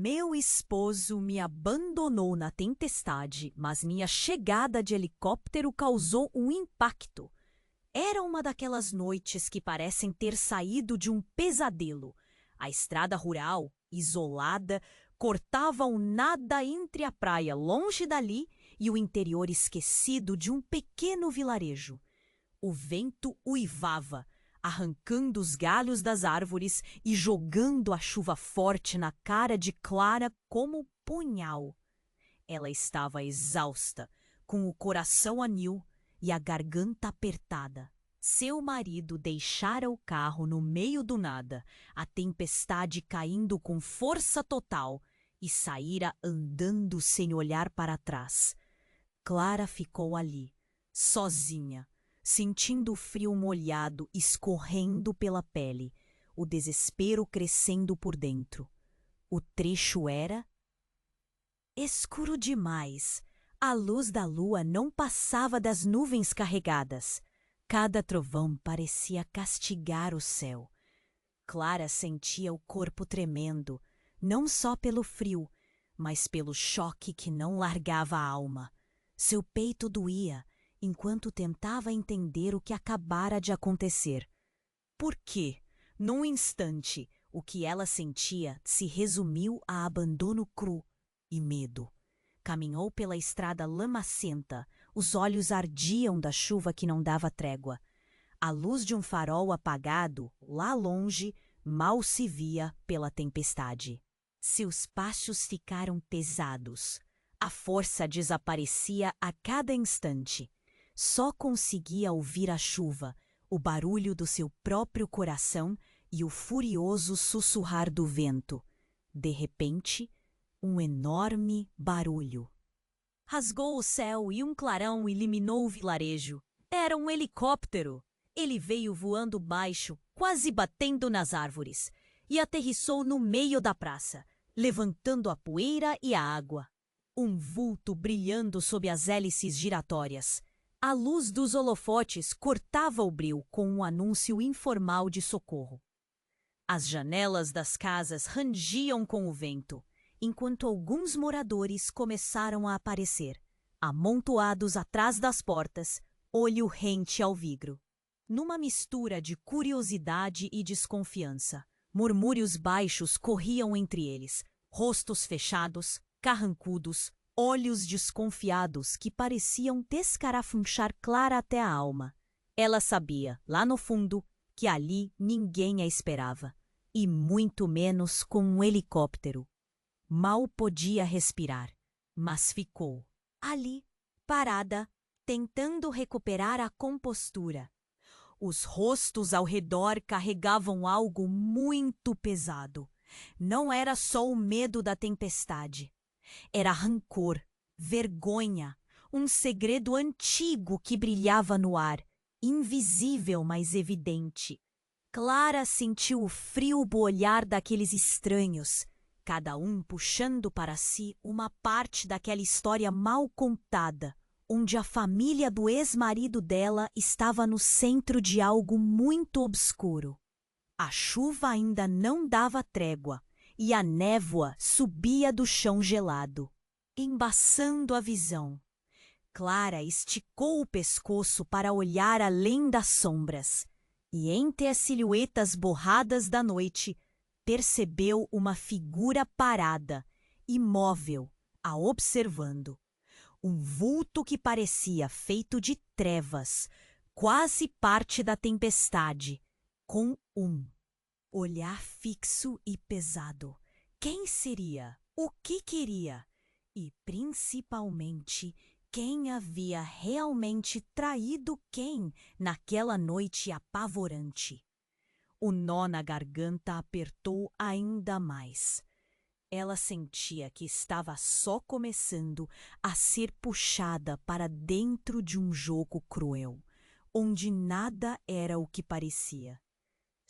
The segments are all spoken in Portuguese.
Meu esposo me abandonou na tempestade, mas minha chegada de helicóptero causou um impacto. Era uma daquelas noites que parecem ter saído de um pesadelo. A estrada rural, isolada, cortava o nada entre a praia longe dali e o interior esquecido de um pequeno vilarejo. O vento uivava, arrancando os galhos das árvores e jogando a chuva forte na cara de Clara como punhal. Ela estava exausta, com o coração a mil e a garganta apertada. Seu marido deixara o carro no meio do nada, a tempestade caindo com força total, e saíra andando sem olhar para trás. Clara ficou ali, sozinha, sentindo o frio molhado escorrendo pela pele, o desespero crescendo por dentro. O trecho era escuro demais. A luz da lua não passava das nuvens carregadas. Cada trovão parecia castigar o céu. Clara sentia o corpo tremendo, não só pelo frio, mas pelo choque que não largava a alma. Seu peito doía, enquanto tentava entender o que acabara de acontecer. Por quê? Num instante, o que ela sentia se resumiu a abandono cru e medo. Caminhou pela estrada lamacenta, os olhos ardiam da chuva que não dava trégua. A luz de um farol apagado, lá longe, mal se via pela tempestade. Seus passos ficaram pesados. A força desaparecia a cada instante. Só conseguia ouvir a chuva, o barulho do seu próprio coração e o furioso sussurrar do vento. De repente, um enorme barulho rasgou o céu e um clarão iluminou o vilarejo. Era um helicóptero. Ele veio voando baixo, quase batendo nas árvores, e aterrissou no meio da praça, levantando a poeira e a água. Um vulto brilhando sob as hélices giratórias. A luz dos holofotes cortava o breu com um anúncio informal de socorro. As janelas das casas rangiam com o vento, enquanto alguns moradores começaram a aparecer, amontoados atrás das portas, olho rente ao vidro. Numa mistura de curiosidade e desconfiança, murmúrios baixos corriam entre eles, rostos fechados, carrancudos, olhos desconfiados que pareciam descarafunchar Clara até a alma. Ela sabia, lá no fundo, que ali ninguém a esperava, e muito menos com um helicóptero. Mal podia respirar, mas ficou ali, parada, tentando recuperar a compostura. Os rostos ao redor carregavam algo muito pesado. Não era só o medo da tempestade. Era rancor, vergonha, um segredo antigo que brilhava no ar, invisível, mas evidente. Clara sentiu o frio bolear daqueles estranhos, cada um puxando para si uma parte daquela história mal contada, onde a família do ex-marido dela estava no centro de algo muito obscuro. A chuva ainda não dava trégua e a névoa subia do chão gelado, embaçando a visão. Clara esticou o pescoço para olhar além das sombras, e entre as silhuetas borradas da noite, percebeu uma figura parada, imóvel, a observando. Um vulto que parecia feito de trevas, quase parte da tempestade, com um olhar fixo e pesado. Quem seria? O que queria? E, principalmente, quem havia realmente traído quem naquela noite apavorante? O nó na garganta apertou ainda mais. Ela sentia que estava só começando a ser puxada para dentro de um jogo cruel, onde nada era o que parecia.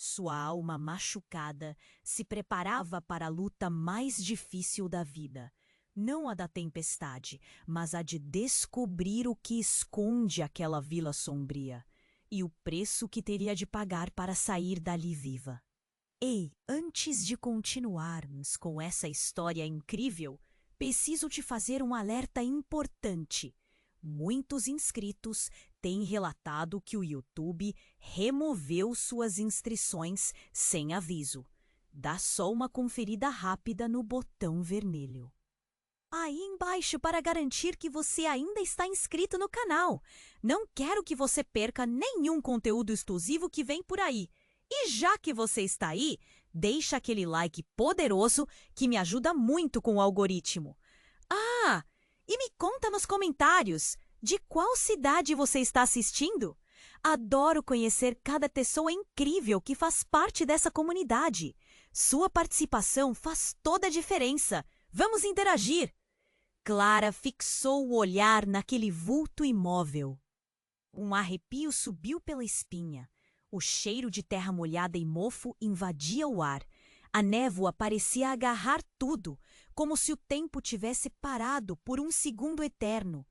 Sua alma machucada se preparava para a luta mais difícil da vida, não a da tempestade, mas a de descobrir o que esconde aquela vila sombria e o preço que teria de pagar para sair dali viva. Ei, antes de continuarmos com essa história incrível, preciso te fazer um alerta importante. Muitos inscritos têm relatado que o YouTube removeu suas inscrições sem aviso. Dá só uma conferida rápida no botão vermelho aí embaixo para garantir que você ainda está inscrito no canal. Não quero que você perca nenhum conteúdo exclusivo que vem por aí. E já que você está aí, deixa aquele like poderoso que me ajuda muito com o algoritmo. Ah, e me conta nos comentários de qual cidade você está assistindo. Adoro conhecer cada pessoa incrível que faz parte dessa comunidade. Sua participação faz toda a diferença. Vamos interagir! Clara fixou o olhar naquele vulto imóvel. Um arrepio subiu pela espinha. O cheiro de terra molhada e mofo invadia o ar. A névoa parecia agarrar tudo, como se o tempo tivesse parado por um segundo eterno.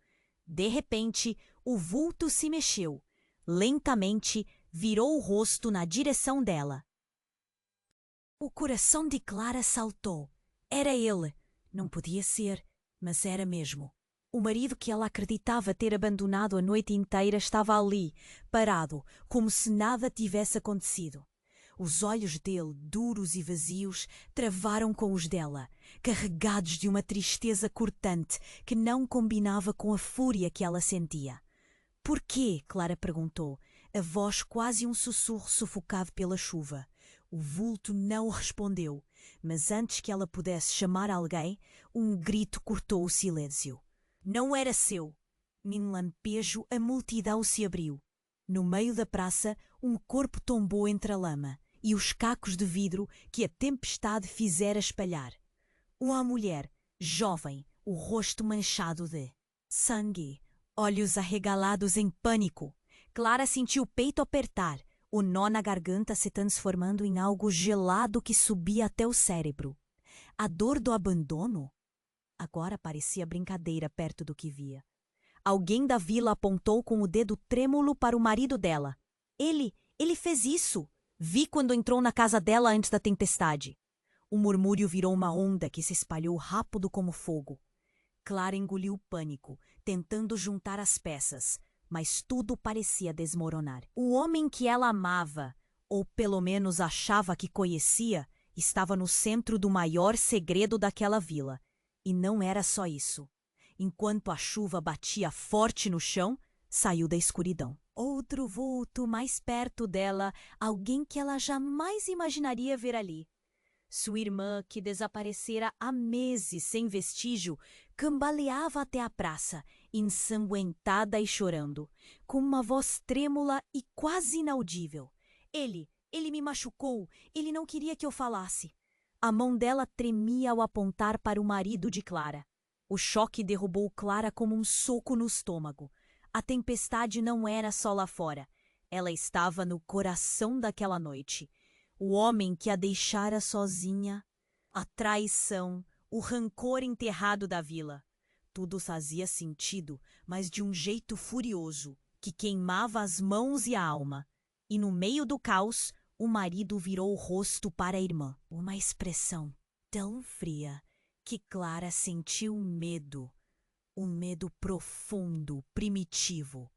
De repente, o vulto se mexeu. Lentamente, virou o rosto na direção dela. O coração de Clara saltou. Era ele. Não podia ser, mas era mesmo. O marido que ela acreditava ter abandonado a noite inteira estava ali, parado, como se nada tivesse acontecido. Os olhos dele, duros e vazios, travaram com os dela, carregados de uma tristeza cortante que não combinava com a fúria que ela sentia. Por quê? Clara perguntou, a voz quase um sussurro sufocado pela chuva. O vulto não respondeu, mas antes que ela pudesse chamar alguém, um grito cortou o silêncio. Não era seu. Num lampejo, a multidão se abriu. No meio da praça, um corpo tombou entre a lama e os cacos de vidro que a tempestade fizera espalhar. Uma mulher, jovem, o rosto manchado de sangue, olhos arregalados em pânico. Clara sentiu o peito apertar, o nó na garganta se transformando em algo gelado que subia até o cérebro. A dor do abandono? Agora parecia brincadeira perto do que via. Alguém da vila apontou com o dedo trêmulo para o marido dela. Ele fez isso. Vi quando entrou na casa dela antes da tempestade. O murmúrio virou uma onda que se espalhou rápido como fogo. Clara engoliu o pânico, tentando juntar as peças, mas tudo parecia desmoronar. O homem que ela amava, ou pelo menos achava que conhecia, estava no centro do maior segredo daquela vila. E não era só isso. Enquanto a chuva batia forte no chão, saiu da escuridão. Outro vulto mais perto dela, alguém que ela jamais imaginaria ver ali. Sua irmã, que desaparecera há meses sem vestígio, cambaleava até a praça, ensanguentada e chorando, com uma voz trêmula e quase inaudível. Ele me machucou, ele não queria que eu falasse. A mão dela tremia ao apontar para o marido de Clara. O choque derrubou Clara como um soco no estômago. A tempestade não era só lá fora. Ela estava no coração daquela noite. O homem que a deixara sozinha, a traição, o rancor enterrado da vila. Tudo fazia sentido, mas de um jeito furioso, que queimava as mãos e a alma. E no meio do caos, o marido virou o rosto para a irmã. Uma expressão tão fria que Clara sentiu medo. Um medo profundo, primitivo.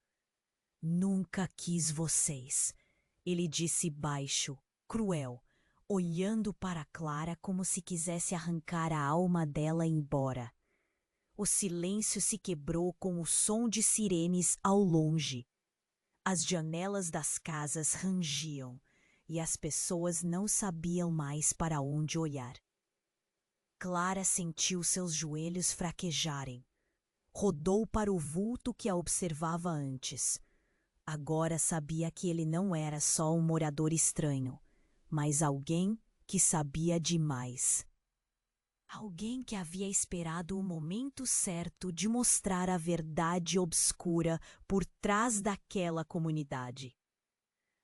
Nunca quis vocês, ele disse baixo, cruel, olhando para Clara como se quisesse arrancar a alma dela embora. O silêncio se quebrou com o som de sirenes ao longe. As janelas das casas rangiam e as pessoas não sabiam mais para onde olhar. Clara sentiu seus joelhos fraquejarem. Rodou para o vulto que a observava antes. Agora sabia que ele não era só um morador estranho, mas alguém que sabia demais. Alguém que havia esperado o momento certo de mostrar a verdade obscura por trás daquela comunidade.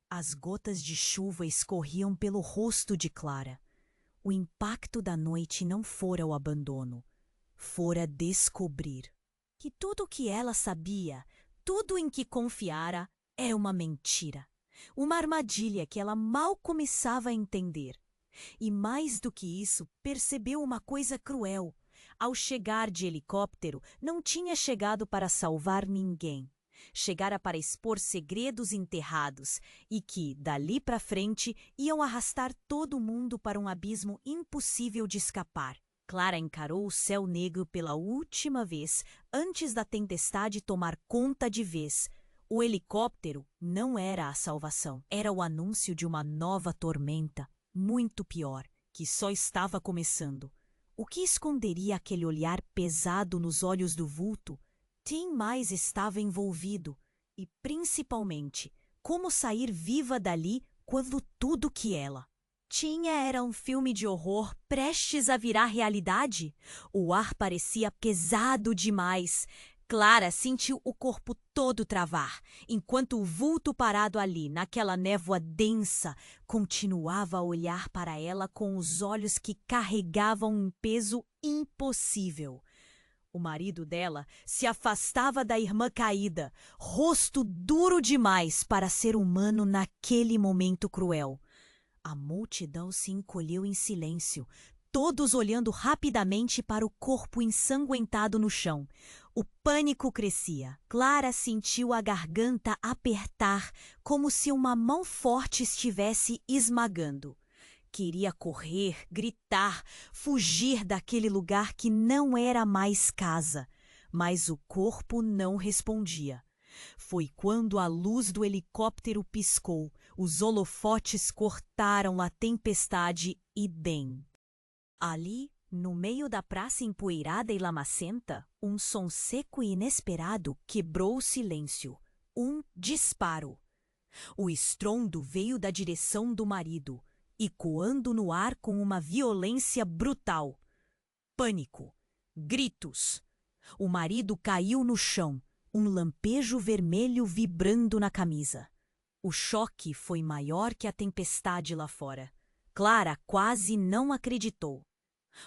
As gotas de chuva escorriam pelo rosto de Clara. O impacto da noite não fora o abandono, fora descobrir que tudo o que ela sabia, tudo em que confiara, era uma mentira. Uma armadilha que ela mal começava a entender. E mais do que isso, percebeu uma coisa cruel. Ao chegar de helicóptero, não tinha chegado para salvar ninguém. Chegara para expor segredos enterrados e que, dali para frente, iam arrastar todo mundo para um abismo impossível de escapar. Clara encarou o céu negro pela última vez, antes da tempestade tomar conta de vez. O helicóptero não era a salvação, era o anúncio de uma nova tormenta, muito pior, que só estava começando. O que esconderia aquele olhar pesado nos olhos do vulto? Quem mais estava envolvido? E, principalmente, como sair viva dali quando tudo que ela tinha era um filme de horror prestes a virar realidade? O ar parecia pesado demais. Clara sentiu o corpo todo travar, enquanto o vulto parado ali, naquela névoa densa, continuava a olhar para ela com os olhos que carregavam um peso impossível. O marido dela se afastava da irmã caída, rosto duro demais para ser humano naquele momento cruel. A multidão se encolheu em silêncio, todos olhando rapidamente para o corpo ensanguentado no chão. O pânico crescia. Clara sentiu a garganta apertar, como se uma mão forte estivesse esmagando. Queria correr, gritar, fugir daquele lugar que não era mais casa, mas o corpo não respondia. Foi quando a luz do helicóptero piscou, os holofotes cortaram a tempestade e bem. Ali, no meio da praça empoeirada e lamacenta, um som seco e inesperado quebrou o silêncio. Um disparo. O estrondo veio da direção do marido, ecoando no ar com uma violência brutal. Pânico. Gritos. O marido caiu no chão, um lampejo vermelho vibrando na camisa. O choque foi maior que a tempestade lá fora. Clara quase não acreditou.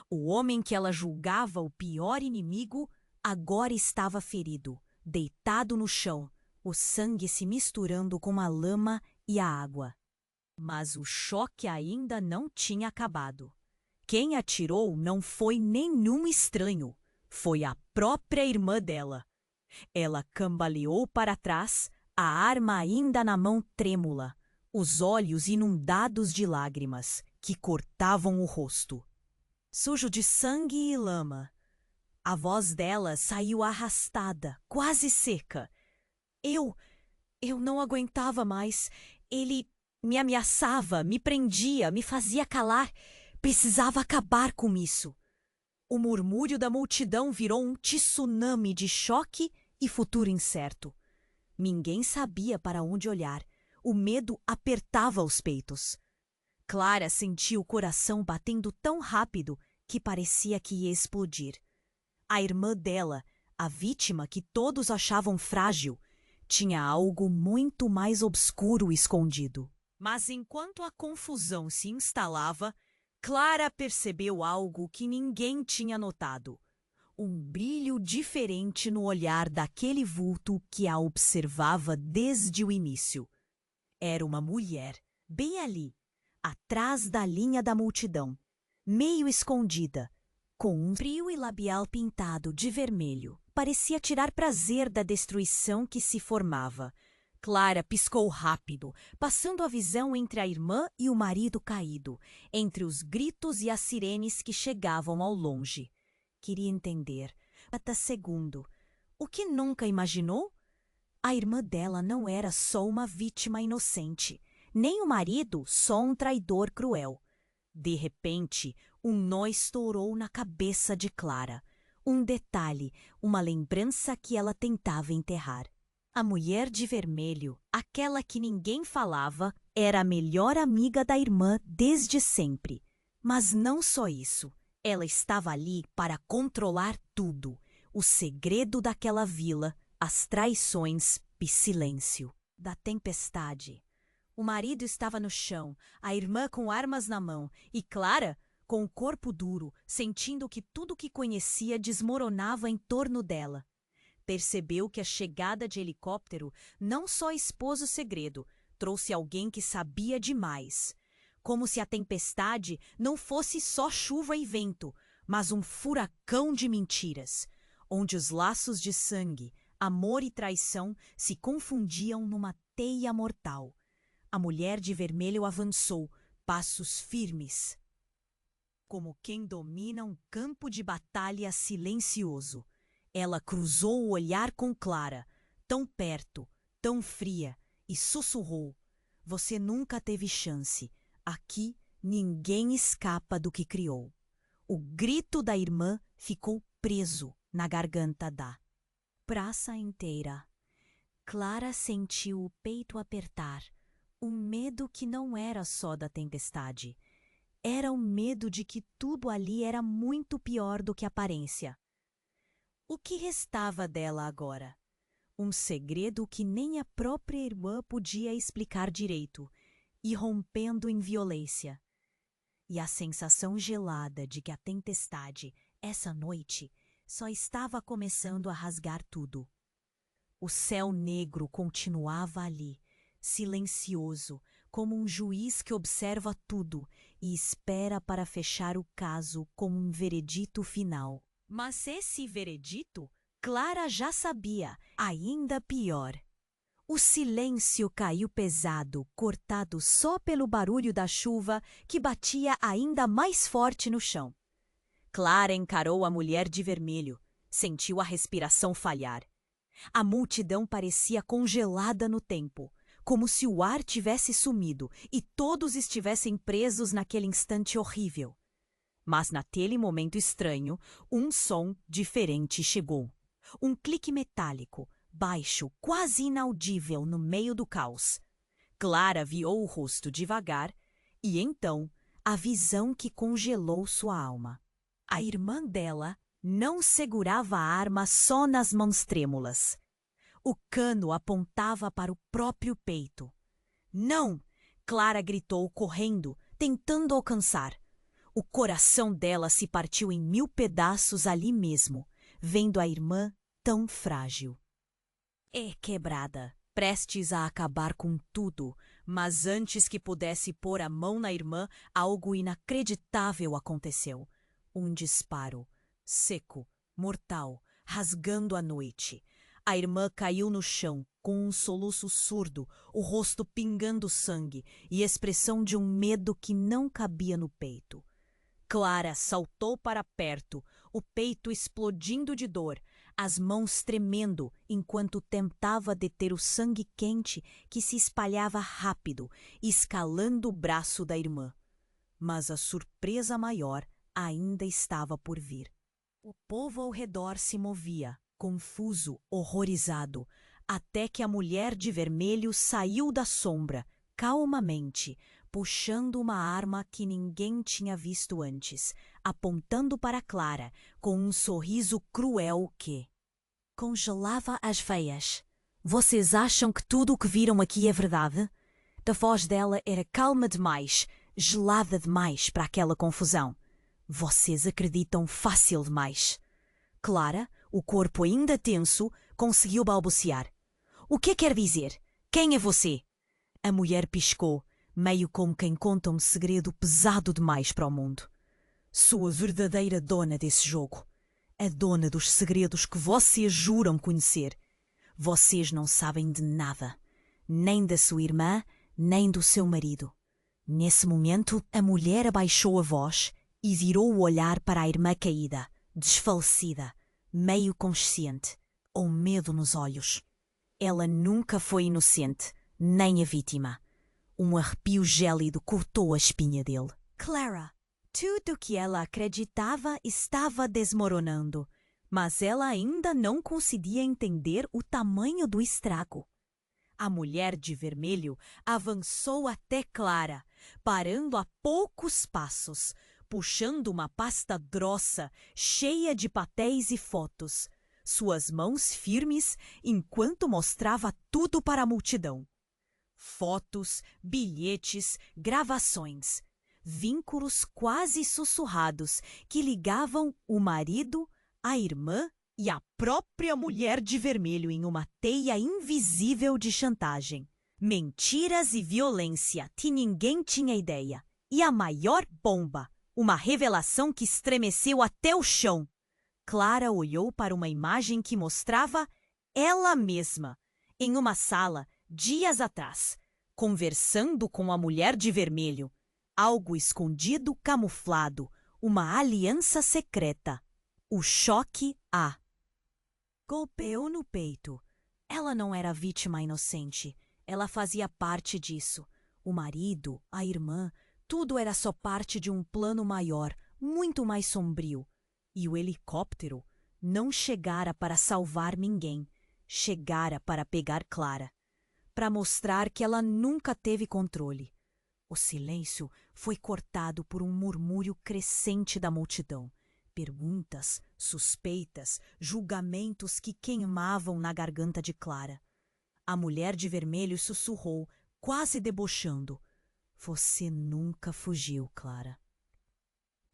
O homem que ela julgava o pior inimigo agora estava ferido, deitado no chão, o sangue se misturando com a lama e a água. Mas o choque ainda não tinha acabado. Quem atirou não foi nenhum estranho, foi a própria irmã dela. Ela cambaleou para trás, a arma ainda na mão trêmula, os olhos inundados de lágrimas que cortavam o rosto. Sujo de sangue e lama. A voz dela saiu arrastada, quase seca. Eu não aguentava mais. Ele me ameaçava, me prendia, me fazia calar. Precisava acabar com isso. O murmúrio da multidão virou um tsunami de choque e futuro incerto. Ninguém sabia para onde olhar. O medo apertava os peitos. Clara sentiu o coração batendo tão rápido que parecia que ia explodir. A irmã dela, a vítima que todos achavam frágil, tinha algo muito mais obscuro escondido. Mas enquanto a confusão se instalava, Clara percebeu algo que ninguém tinha notado. Um brilho diferente no olhar daquele vulto que a observava desde o início. Era uma mulher, bem ali, atrás da linha da multidão, meio escondida, com um frio e labial pintado de vermelho. Parecia tirar prazer da destruição que se formava. Clara piscou rápido, passando a visão entre a irmã e o marido caído, entre os gritos e as sirenes que chegavam ao longe. Queria entender, até segundo, o que nunca imaginou? A irmã dela não era só uma vítima inocente, nem o marido só um traidor cruel. De repente, um nó estourou na cabeça de Clara. Um detalhe, uma lembrança que ela tentava enterrar. A mulher de vermelho, aquela que ninguém falava, era a melhor amiga da irmã desde sempre. Mas não só isso. Ela estava ali para controlar tudo. O segredo daquela vila, as traições e silêncio da tempestade. O marido estava no chão, a irmã com armas na mão e Clara, com o corpo duro, sentindo que tudo que conhecia desmoronava em torno dela. Percebeu que a chegada de helicóptero não só expôs o segredo, trouxe alguém que sabia demais. como se a tempestade não fosse só chuva e vento, mas um furacão de mentiras, onde os laços de sangue, amor e traição se confundiam numa teia mortal. A mulher de vermelho avançou, passos firmes, como quem domina um campo de batalha silencioso. Ela cruzou o olhar com Clara, tão perto, tão fria, e sussurrou: "Você nunca teve chance. Aqui ninguém escapa do que criou." O grito da irmã ficou preso na garganta da praça inteira. Clara sentiu o peito apertar, um medo que não era só da tempestade. Era o medo de que tudo ali era muito pior do que aparência. O que restava dela agora? Um segredo que nem a própria irmã podia explicar direito, irrompendo em violência. E a sensação gelada de que a tempestade, essa noite, só estava começando a rasgar tudo. O céu negro continuava ali, silencioso, como um juiz que observa tudo e espera para fechar o caso com um veredito final. Mas esse veredito, Clara já sabia, ainda pior. O silêncio caiu pesado, cortado só pelo barulho da chuva que batia ainda mais forte no chão. Clara encarou a mulher de vermelho, sentiu a respiração falhar. A multidão parecia congelada no tempo, como se o ar tivesse sumido e todos estivessem presos naquele instante horrível. Mas naquele momento estranho, um som diferente chegou. Um clique metálico, baixo, quase inaudível no meio do caos. Clara viu o rosto devagar e então a visão que congelou sua alma. A irmã dela não segurava a arma só nas mãos trêmulas. O cano apontava para o próprio peito. "Não!" Clara gritou, correndo, tentando alcançar. O coração dela se partiu em 1000 pedaços ali mesmo, vendo a irmã tão frágil. Quebrada, prestes a acabar com tudo, mas antes que pudesse pôr a mão na irmã, algo inacreditável aconteceu. Um disparo, seco, mortal, rasgando a noite. A irmã caiu no chão, com um soluço surdo, o rosto pingando sangue e expressão de um medo que não cabia no peito. Clara saltou para perto, o peito explodindo de dor, as mãos tremendo enquanto tentava deter o sangue quente que se espalhava rápido, escalando o braço da irmã. Mas a surpresa maior ainda estava por vir. O povo ao redor se movia, confuso, horrorizado, até que a mulher de vermelho saiu da sombra, calmamente, puxando uma arma que ninguém tinha visto antes, apontando para Clara, com um sorriso cruel que congelava as veias. "Vocês acham que tudo o que viram aqui é verdade?" A voz dela era calma demais, gelada demais para aquela confusão. "Vocês acreditam fácil demais." Clara, o corpo ainda tenso, conseguiu balbuciar. "O que quer dizer? Quem é você?" A mulher piscou, meio como quem conta um segredo pesado demais para o mundo. "Sou a verdadeira dona desse jogo. A dona dos segredos que vocês juram conhecer. Vocês não sabem de nada, nem da sua irmã, nem do seu marido." Nesse momento, a mulher abaixou a voz e virou o olhar para a irmã caída, desfalecida, meio consciente, com medo nos olhos. Ela nunca foi inocente, nem a vítima. Um arrepio gélido cortou a espinha dele. Clara, tudo o que ela acreditava estava desmoronando, mas ela ainda não conseguia entender o tamanho do estrago. A mulher de vermelho avançou até Clara, parando a poucos passos, puxando uma pasta grossa, cheia de papéis e fotos, suas mãos firmes enquanto mostrava tudo para a multidão. Fotos, bilhetes, gravações, vínculos quase sussurrados que ligavam o marido, a irmã e a própria mulher de vermelho em uma teia invisível de chantagem. Mentiras e violência que ninguém tinha ideia. E a maior bomba, uma revelação que estremeceu até o chão. Clara olhou para uma imagem que mostrava ela mesma, em uma sala, dias atrás, conversando com a mulher de vermelho. Algo escondido, camuflado, uma aliança secreta. O choque a golpeou no peito. Ela não era vítima inocente. Ela fazia parte disso. O marido, a irmã, tudo era só parte de um plano maior, muito mais sombrio. E o helicóptero não chegara para salvar ninguém. Chegara para pegar Clara. Para mostrar que ela nunca teve controle. O silêncio foi cortado por um murmúrio crescente da multidão. Perguntas, suspeitas, julgamentos que queimavam na garganta de Clara. A mulher de vermelho sussurrou, quase debochando. Você nunca fugiu, Clara.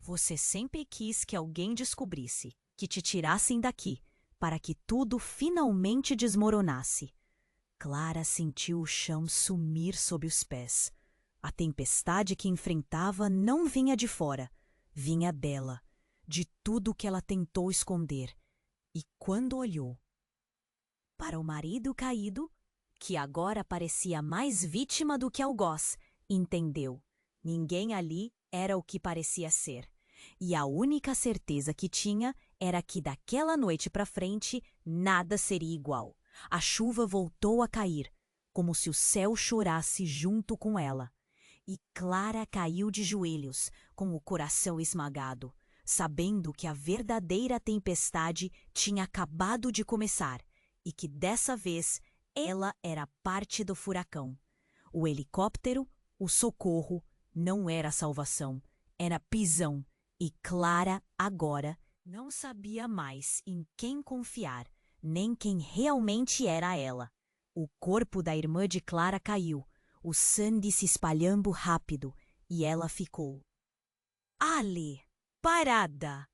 Você sempre quis que alguém descobrisse, que te tirassem daqui, para que tudo finalmente desmoronasse. Clara sentiu o chão sumir sob os pés. A tempestade que enfrentava não vinha de fora, vinha dela, de tudo que ela tentou esconder. E quando olhou para o marido caído, que agora parecia mais vítima do que algoz, entendeu. Ninguém ali era o que parecia ser. E a única certeza que tinha era que daquela noite para frente nada seria igual. A chuva voltou a cair, como se o céu chorasse junto com ela. E Clara caiu de joelhos, com o coração esmagado, sabendo que a verdadeira tempestade tinha acabado de começar e que dessa vez ela era parte do furacão. O helicóptero, o socorro, não era salvação, era prisão. E Clara, agora, não sabia mais em quem confiar, nem quem realmente era ela. O corpo da irmã de Clara caiu, o sangue se espalhando rápido, e ela ficou ali, parada,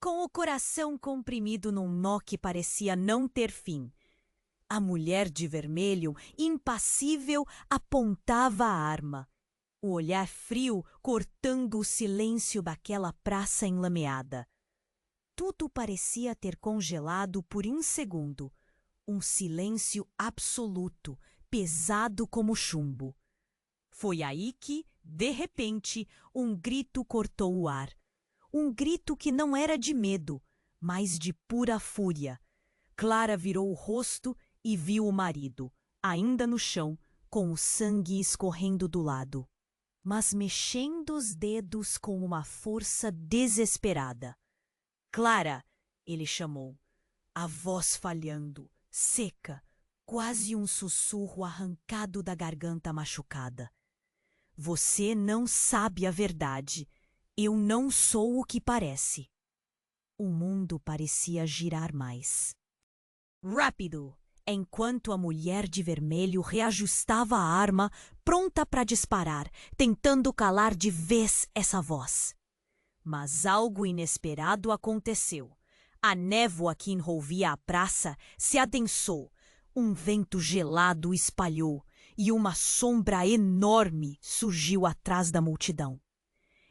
com o coração comprimido num nó que parecia não ter fim. A mulher de vermelho, impassível, apontava a arma. O olhar frio cortando o silêncio daquela praça enlameada. Tudo parecia ter congelado por um segundo. Um silêncio absoluto, pesado como chumbo. Foi aí que, de repente, um grito cortou o ar. Um grito que não era de medo, mas de pura fúria. Clara virou o rosto e viu o marido, ainda no chão, com o sangue escorrendo do lado, mas mexendo os dedos com uma força desesperada. Clara, ele chamou, a voz falhando, seca, quase um sussurro arrancado da garganta machucada. Você não sabe a verdade. Eu não sou o que parece. O mundo parecia girar mais. Rápido! Enquanto a mulher de vermelho reajustava a arma, pronta para disparar, tentando calar de vez essa voz. Mas algo inesperado aconteceu. A névoa que envolvia a praça se adensou, um vento gelado espalhou e uma sombra enorme surgiu atrás da multidão.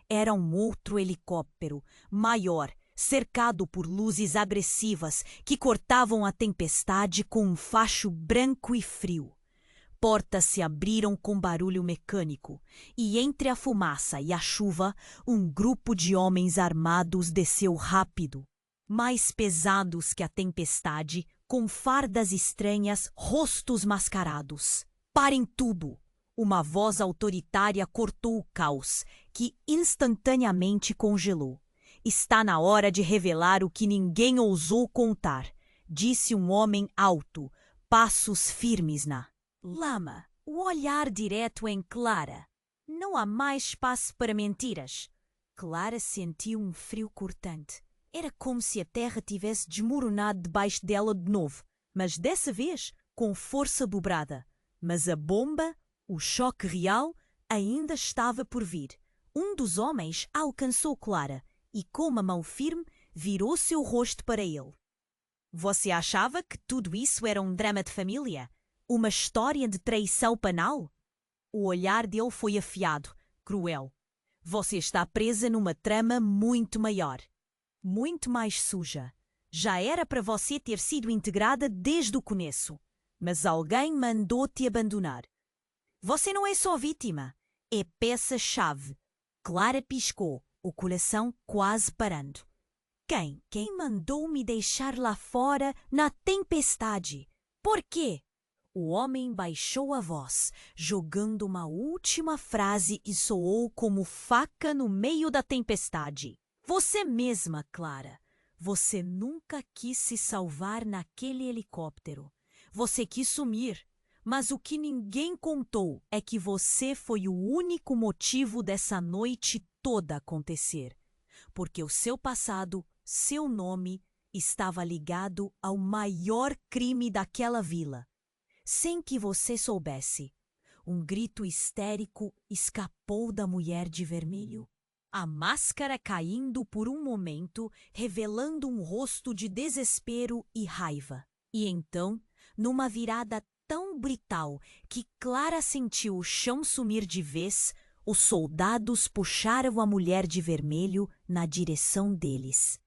Era um outro helicóptero, maior, cercado por luzes agressivas que cortavam a tempestade com um facho branco e frio. Portas se abriram com barulho mecânico, e entre a fumaça e a chuva, um grupo de homens armados desceu rápido, mais pesados que a tempestade, com fardas estranhas, rostos mascarados. Parem tudo! Uma voz autoritária cortou o caos, que instantaneamente congelou. Está na hora de revelar o que ninguém ousou contar, disse um homem alto, passos firmes na lama, o olhar direto em Clara. Não há mais espaço para mentiras. Clara sentiu um frio cortante. Era como se a terra tivesse desmoronado debaixo dela de novo, mas dessa vez com força dobrada. Mas a bomba, o choque real, ainda estava por vir. Um dos homens alcançou Clara e, com uma mão firme, virou seu rosto para ele. Você achava que tudo isso era um drama de família? Uma história de traição penal? O olhar dele foi afiado, cruel. Você está presa numa trama muito maior, muito mais suja. Já era para você ter sido integrada desde o começo, mas alguém mandou te abandonar. Você não é só vítima, é peça-chave. Clara piscou, o coração quase parando. Quem? Quem mandou me deixar lá fora na tempestade? Por quê? O homem baixou a voz, jogando uma última frase e soou como faca no meio da tempestade. Você mesma, Clara. Você nunca quis se salvar naquele helicóptero. Você quis sumir. Mas o que ninguém contou é que você foi o único motivo dessa noite toda acontecer. Porque o seu passado, seu nome, estava ligado ao maior crime daquela vila. Sem que você soubesse, um grito histérico escapou da mulher de vermelho. A máscara caindo por um momento, revelando um rosto de desespero e raiva. E então, numa virada tão brutal que Clara sentiu o chão sumir de vez, os soldados puxaram a mulher de vermelho na direção deles.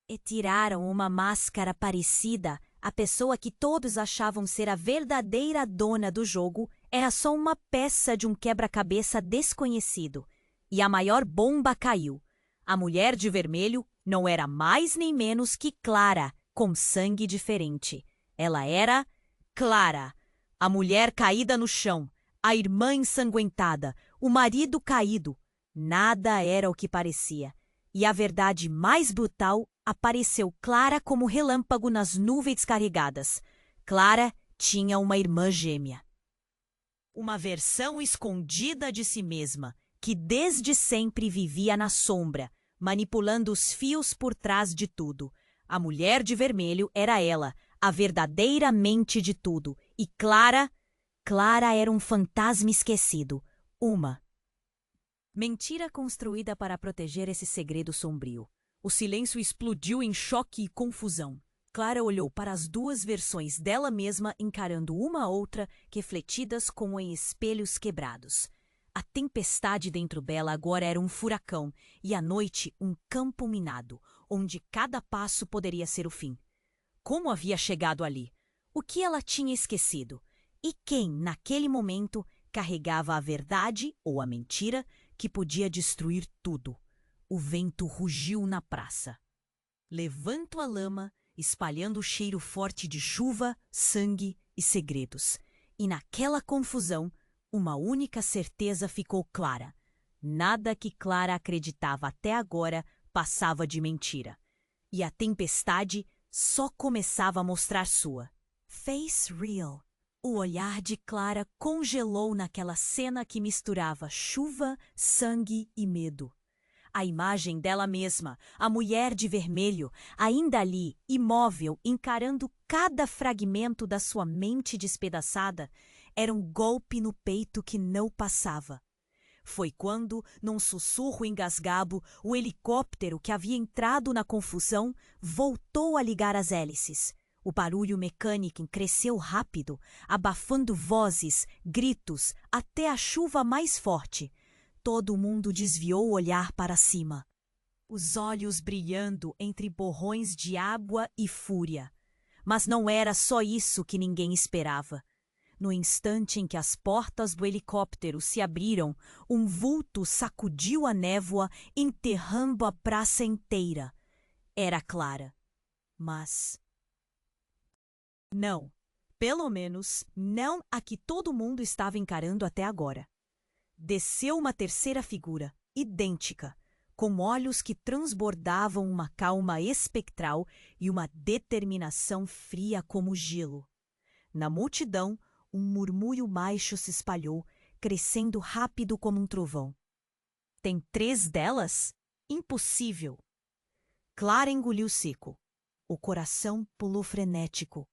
E tiraram uma máscara parecida. A pessoa que todos achavam ser a verdadeira dona do jogo era só uma peça de um quebra-cabeça desconhecido. E a maior bomba caiu. A mulher de vermelho não era mais nem menos que Clara, com sangue diferente. Ela era Clara, a mulher caída no chão, a irmã ensanguentada, o marido caído. Nada era o que parecia. E a verdade mais brutal apareceu clara como relâmpago nas nuvens carregadas. Clara tinha uma irmã gêmea. Uma versão escondida de si mesma, que desde sempre vivia na sombra, manipulando os fios por trás de tudo. A mulher de vermelho era ela, a verdadeira mente de tudo. E Clara era um fantasma esquecido. Uma mentira construída para proteger esse segredo sombrio. O silêncio explodiu em choque e confusão. Clara olhou para as duas versões dela mesma encarando uma a outra, refletidas como em espelhos quebrados. A tempestade dentro dela agora era um furacão e a noite um campo minado, onde cada passo poderia ser o fim. Como havia chegado ali? O que ela tinha esquecido? E quem, naquele momento, carregava a verdade ou a mentira que podia destruir tudo? O vento rugiu na praça. Levanto a lama, espalhando o cheiro forte de chuva, sangue e segredos. E naquela confusão, uma única certeza ficou clara. Nada que Clara acreditava até agora passava de mentira. E a tempestade só começava a mostrar sua face real. O olhar de Clara congelou naquela cena que misturava chuva, sangue e medo. A imagem dela mesma, a mulher de vermelho, ainda ali, imóvel, encarando cada fragmento da sua mente despedaçada, era um golpe no peito que não passava. Foi quando, num sussurro engasgado, o helicóptero que havia entrado na confusão voltou a ligar as hélices. O barulho mecânico cresceu rápido, abafando vozes, gritos, até a chuva mais forte. Todo mundo desviou o olhar para cima, os olhos brilhando entre borrões de água e fúria. Mas não era só isso que ninguém esperava. No instante em que as portas do helicóptero se abriram, um vulto sacudiu a névoa, enterrando a praça inteira. Era Clara. Mas não, pelo menos não a que todo mundo estava encarando até agora. Desceu uma terceira figura, idêntica, com olhos que transbordavam uma calma espectral e uma determinação fria como gelo. Na multidão, um murmúrio baixo se espalhou, crescendo rápido como um trovão. Tem 3 delas? Impossível! Clara engoliu seco. O coração pulou frenético.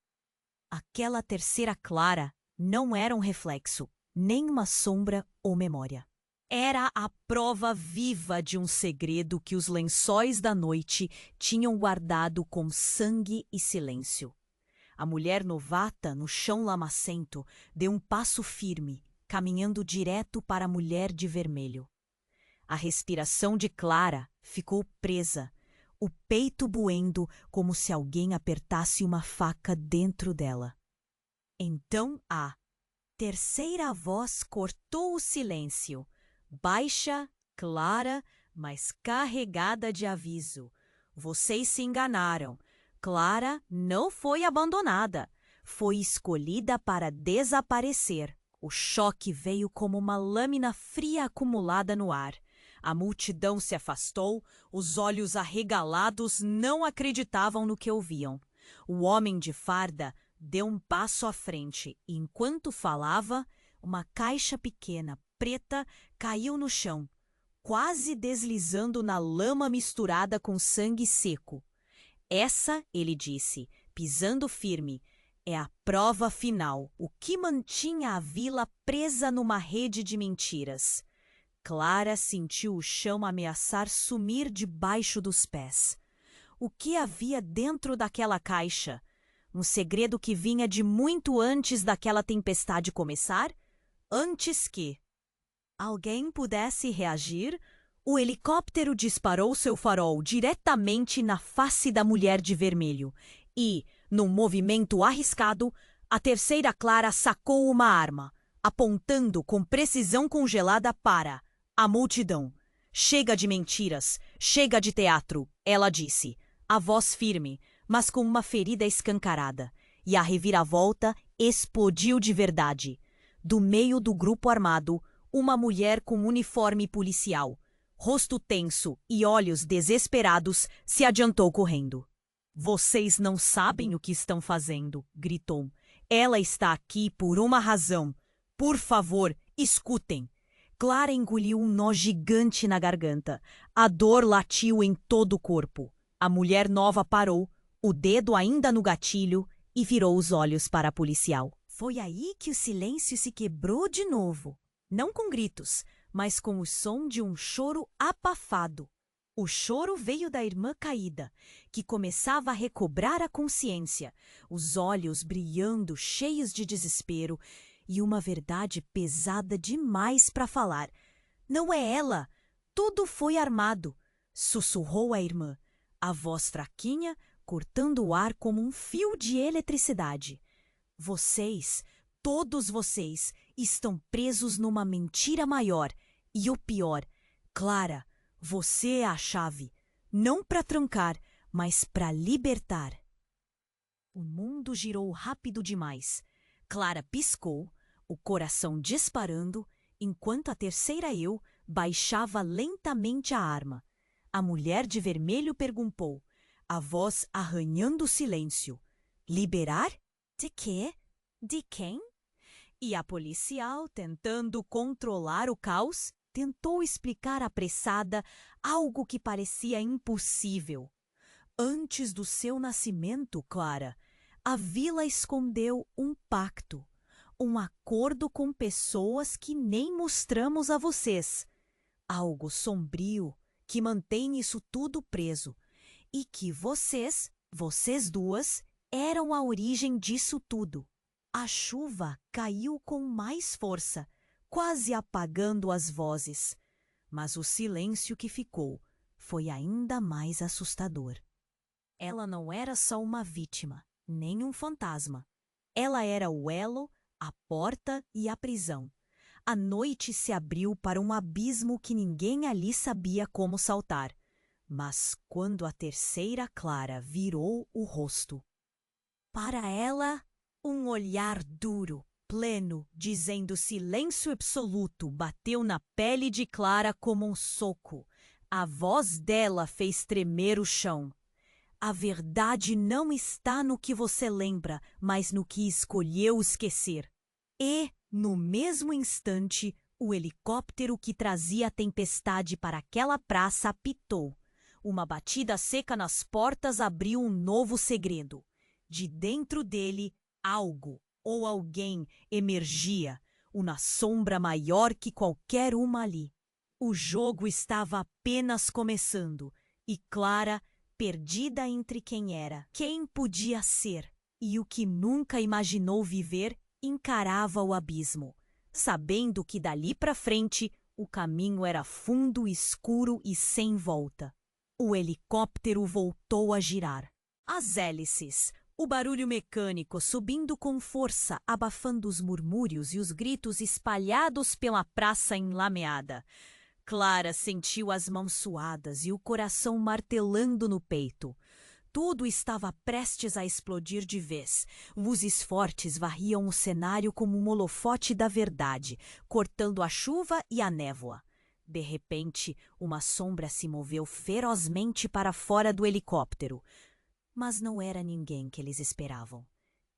Aquela terceira Clara não era um reflexo, nem uma sombra ou memória. Era a prova viva de um segredo que os lençóis da noite tinham guardado com sangue e silêncio. A mulher novata, no chão lamacento, deu um passo firme, caminhando direto para a mulher de vermelho. A respiração de Clara ficou presa, o peito doendo como se alguém apertasse uma faca dentro dela. Então a terceira voz cortou o silêncio, baixa, clara, mas carregada de aviso. Vocês se enganaram. Clara não foi abandonada. Foi escolhida para desaparecer. O choque veio como uma lâmina fria acumulada no ar. A multidão se afastou, os olhos arregalados não acreditavam no que ouviam. O homem de farda deu um passo à frente e, enquanto falava, uma caixa pequena, preta, caiu no chão, quase deslizando na lama misturada com sangue seco. Essa, ele disse, pisando firme, é a prova final, o que mantinha a vila presa numa rede de mentiras. Clara sentiu o chão ameaçar sumir debaixo dos pés. O que havia dentro daquela caixa? Um segredo que vinha de muito antes daquela tempestade começar? Antes que alguém pudesse reagir, o helicóptero disparou seu farol diretamente na face da mulher de vermelho e, num movimento arriscado, a terceira Clara sacou uma arma, apontando com precisão congelada para a multidão. Chega de mentiras, chega de teatro, ela disse, a voz firme, mas com uma ferida escancarada, e a reviravolta explodiu de verdade. Do meio do grupo armado, uma mulher com uniforme policial, rosto tenso e olhos desesperados, se adiantou correndo. Vocês não sabem o que estão fazendo, gritou. Ela está aqui por uma razão. Por favor, escutem. Clara engoliu um nó gigante na garganta. A dor latiu em todo o corpo. A mulher nova parou, o dedo ainda no gatilho, e virou os olhos para a policial. Foi aí que o silêncio se quebrou de novo. Não com gritos, mas com o som de um choro abafado. O choro veio da irmã caída, que começava a recobrar a consciência, os olhos brilhando, cheios de desespero, e uma verdade pesada demais para falar. Não é ela! Tudo foi armado! Sussurrou a irmã, a voz fraquinha, cortando o ar como um fio de eletricidade. Vocês, todos vocês, estão presos numa mentira maior. E o pior, Clara, você é a chave, não para trancar, mas para libertar. O mundo girou rápido demais. Clara piscou, o coração disparando, enquanto a terceira eu baixava lentamente a arma. A mulher de vermelho perguntou, a voz arranhando o silêncio. Liberar? De quê? De quem? E a policial, tentando controlar o caos, tentou explicar apressada algo que parecia impossível. Antes do seu nascimento, Clara, a vila escondeu um pacto, um acordo com pessoas que nem mostramos a vocês. Algo sombrio que mantém isso tudo preso. E que vocês duas, eram a origem disso tudo. A chuva caiu com mais força, quase apagando as vozes. Mas o silêncio que ficou foi ainda mais assustador. Ela não era só uma vítima, nem um fantasma. Ela era o elo, a porta e a prisão. A noite se abriu para um abismo que ninguém ali sabia como saltar. Mas quando a terceira Clara virou o rosto, para ela, um olhar duro, pleno, dizendo silêncio absoluto, bateu na pele de Clara como um soco. A voz dela fez tremer o chão. A verdade não está no que você lembra, mas no que escolheu esquecer. E, no mesmo instante, o helicóptero que trazia a tempestade para aquela praça apitou. Uma batida seca nas portas abriu um novo segredo. De dentro dele, algo ou alguém emergia, uma sombra maior que qualquer uma ali. O jogo estava apenas começando, e Clara, perdida entre quem era, quem podia ser e o que nunca imaginou viver, encarava o abismo, sabendo que dali para frente O caminho era fundo, escuro e sem volta. O helicóptero voltou a girar. As hélices, o barulho mecânico subindo com força, abafando os murmúrios e os gritos espalhados pela praça enlameada. Clara sentiu as mãos suadas e o coração martelando no peito. Tudo estava prestes a explodir de vez. Luzes fortes varriam o cenário como um holofote da verdade, cortando a chuva e a névoa. De repente, uma sombra se moveu ferozmente para fora do helicóptero. Mas não era ninguém que eles esperavam.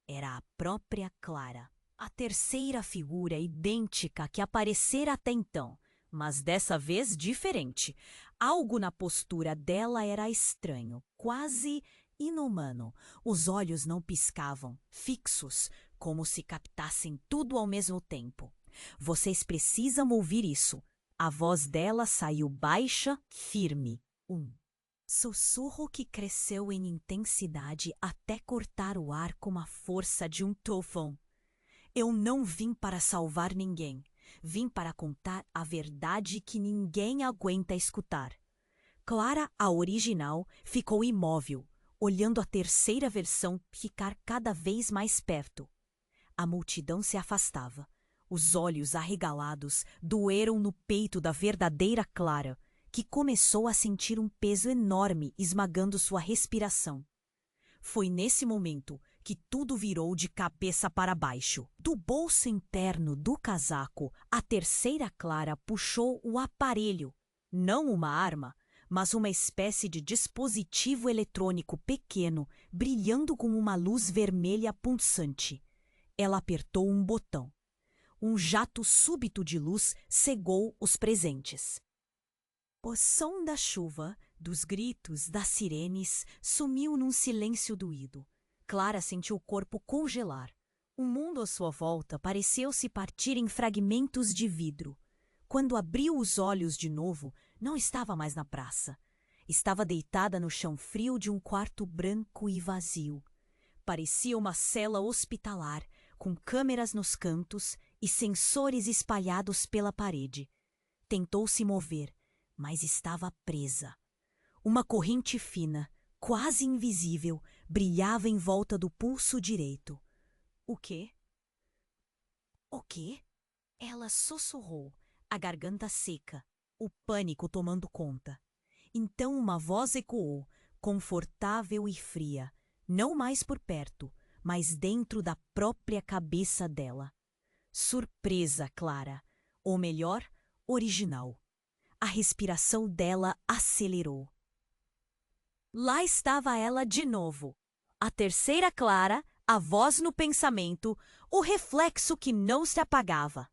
Era a própria Clara, a terceira figura idêntica que aparecera até então, mas dessa vez diferente. Algo na postura dela era estranho, quase inumano. Os olhos não piscavam, fixos, como se captassem tudo ao mesmo tempo. Vocês precisam ouvir isso. A voz dela saiu baixa, firme. Sussurro que cresceu em intensidade até cortar o ar com a força de um tufão. Eu não vim para salvar ninguém. Vim para contar a verdade que ninguém aguenta escutar. Clara, a original, ficou imóvel, olhando a terceira versão ficar cada vez mais perto. A multidão se afastava. Os olhos arregalados doeram no peito da verdadeira Clara, que começou a sentir um peso enorme esmagando sua respiração. Foi nesse momento que tudo virou de cabeça para baixo. Do bolso interno do casaco, a terceira Clara puxou o aparelho, não uma arma, mas uma espécie de dispositivo eletrônico pequeno, brilhando com uma luz vermelha pulsante. Ela apertou um botão. Um jato súbito de luz cegou os presentes. O som da chuva, dos gritos, das sirenes, sumiu num silêncio doído. Clara sentiu o corpo congelar. O mundo à sua volta pareceu se partir em fragmentos de vidro. Quando abriu os olhos de novo, não estava mais na praça. Estava deitada no chão frio de um quarto branco e vazio. Parecia uma cela hospitalar, com câmeras nos cantos e sensores espalhados pela parede. Tentou se mover, mas estava presa. Uma corrente fina, quase invisível, brilhava em volta do pulso direito. O quê? O quê? Ela sussurrou, a garganta seca, o pânico tomando conta. Então uma voz ecoou, confortável e fria, não mais por perto, mas dentro da própria cabeça dela. Surpresa, Clara, ou melhor, original. A respiração dela acelerou. Lá estava ela de novo. A terceira Clara, a voz no pensamento, o reflexo que não se apagava.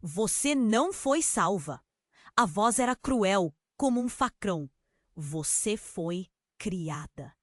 Você não foi salva. A voz era cruel, como um facão. Você foi criada.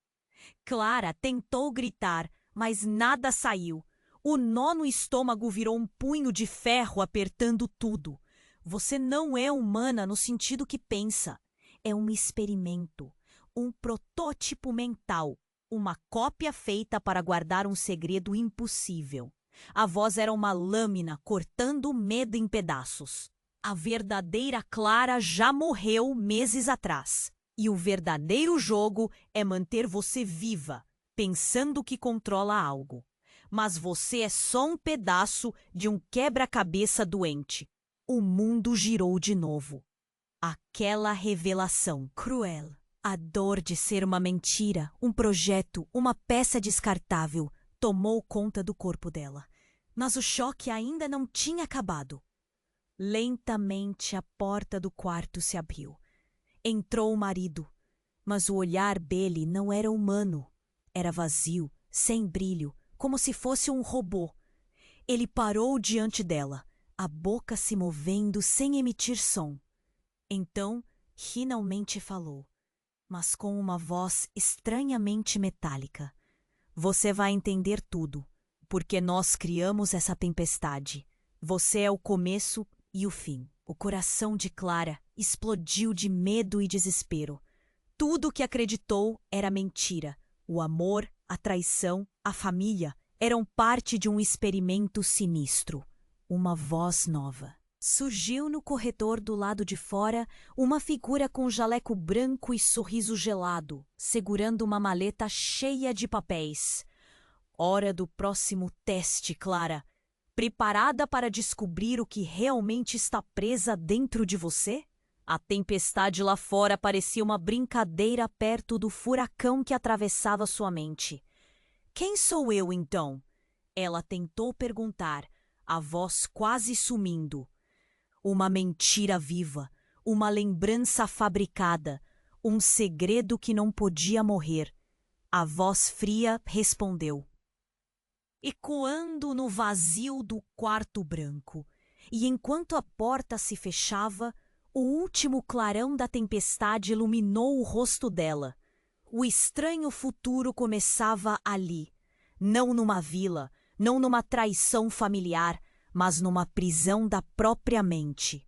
Clara tentou gritar, mas nada saiu. O nó no estômago virou um punho de ferro apertando tudo. Você não é humana no sentido que pensa. É um experimento, um protótipo mental, uma cópia feita para guardar um segredo impossível. A voz era uma lâmina cortando o medo em pedaços. A verdadeira Clara já morreu meses atrás. E o verdadeiro jogo é manter você viva, pensando que controla algo. Mas você é só um pedaço de um quebra-cabeça doente. O mundo girou de novo. Aquela revelação cruel, a dor de ser uma mentira, um projeto, uma peça descartável, tomou conta do corpo dela. Mas o choque ainda não tinha acabado. Lentamente a porta do quarto se abriu. Entrou o marido, mas o olhar dele não era humano. Era vazio, sem brilho, como se fosse um robô. Ele parou diante dela, a boca se movendo sem emitir som. Então, finalmente falou, mas com uma voz estranhamente metálica. Você vai entender tudo, porque nós criamos essa tempestade. Você é o começo e o fim. O coração de Clara explodiu de medo e desespero. Tudo o que acreditou era mentira. O amor, a traição, a família eram parte de um experimento sinistro. Uma voz nova. Surgiu no corredor do lado de fora uma figura com jaleco branco e sorriso gelado, segurando uma maleta cheia de papéis. Hora do próximo teste, Clara. Preparada para descobrir o que realmente está presa dentro de você? A tempestade lá fora parecia uma brincadeira perto do furacão que atravessava sua mente. Quem sou eu, então? Ela tentou perguntar, a voz quase sumindo. Uma mentira viva, uma lembrança fabricada, um segredo que não podia morrer. A voz fria respondeu. Ecoando no vazio do quarto branco, e enquanto a porta se fechava, o último clarão da tempestade iluminou o rosto dela. O estranho futuro começava ali, não numa vila, não numa traição familiar, mas numa prisão da própria mente.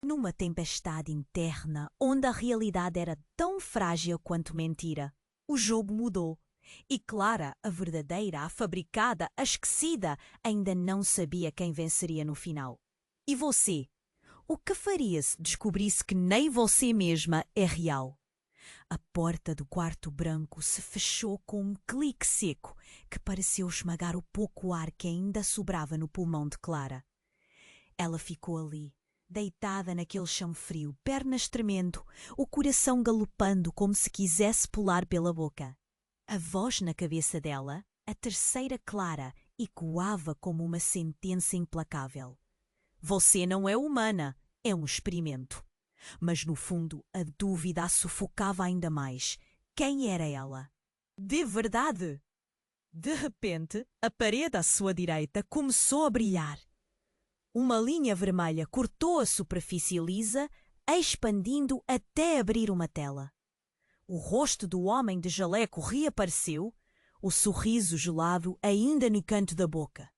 Numa tempestade interna, onde a realidade era tão frágil quanto mentira, o jogo mudou. E Clara, a verdadeira, a fabricada, a esquecida, ainda não sabia quem venceria no final. E você? O que faria se descobrisse que nem você mesma é real? A porta do quarto branco se fechou com um clique seco que pareceu esmagar o pouco ar que ainda sobrava no pulmão de Clara. Ela ficou ali, deitada naquele chão frio, pernas tremendo, o coração galopando como se quisesse pular pela boca. A voz na cabeça dela, a terceira Clara, ecoava como uma sentença implacável. Você não é humana, é um experimento. Mas no fundo a dúvida a sufocava ainda mais. Quem era ela? De verdade? De repente, a parede à sua direita começou a brilhar. Uma linha vermelha cortou a superfície lisa, expandindo até abrir uma tela. O rosto do homem de jaleco reapareceu, o sorriso gelado ainda no canto da boca.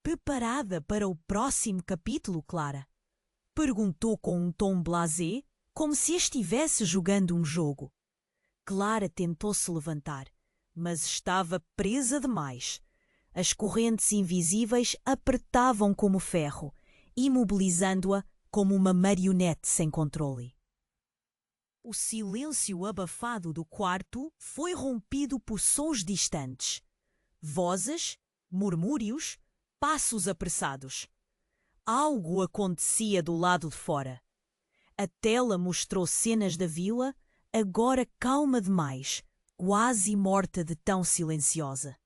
Preparada para o próximo capítulo, Clara? Perguntou com um tom blasé, como se estivesse jogando um jogo. Clara tentou se levantar, mas estava presa demais. As correntes invisíveis apertavam como ferro, imobilizando-a como uma marionete sem controle. O silêncio abafado do quarto foi rompido por sons distantes. Vozes, murmúrios, passos apressados. Algo acontecia do lado de fora. A tela mostrou cenas da vila, agora calma demais, quase morta de tão silenciosa.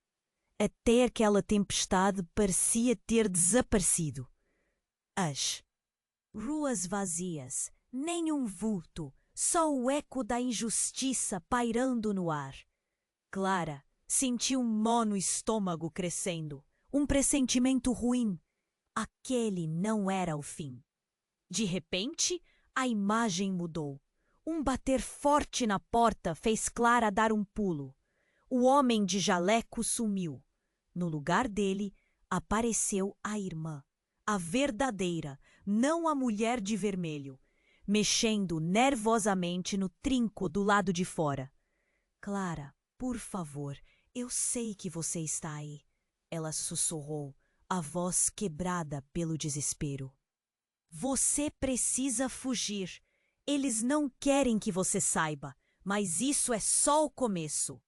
Até aquela tempestade parecia ter desaparecido. As ruas vazias, nenhum vulto, só o eco da injustiça pairando no ar. Clara sentiu um nó no estômago crescendo, um pressentimento ruim. Aquele não era o fim. De repente, a imagem mudou. Um bater forte na porta fez Clara dar um pulo. O homem de jaleco sumiu. No lugar dele, apareceu a irmã, a verdadeira, não a mulher de vermelho, mexendo nervosamente no trinco do lado de fora. Clara, por favor, eu sei que você está aí. Ela sussurrou, a voz quebrada pelo desespero. Você precisa fugir. Eles não querem que você saiba, mas isso é só o começo.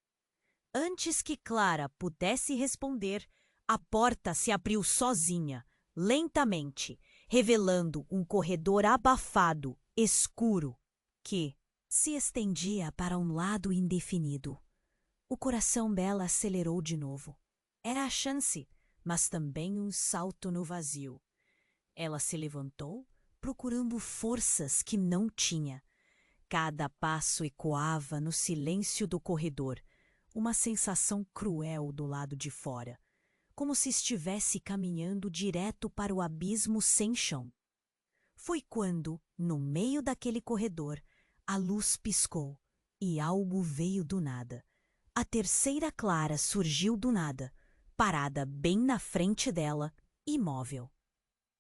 Antes que Clara pudesse responder, a porta se abriu sozinha, lentamente, revelando um corredor abafado, escuro, que se estendia para um lado indefinido. O coração dela acelerou de novo. Era a chance, mas também um salto no vazio. Ela se levantou, procurando forças que não tinha. Cada passo ecoava no silêncio do corredor, uma sensação cruel do lado de fora, como se estivesse caminhando direto para o abismo sem chão. Foi quando, no meio daquele corredor, a luz piscou e algo veio do nada. A terceira Clara surgiu do nada, parada bem na frente dela, imóvel.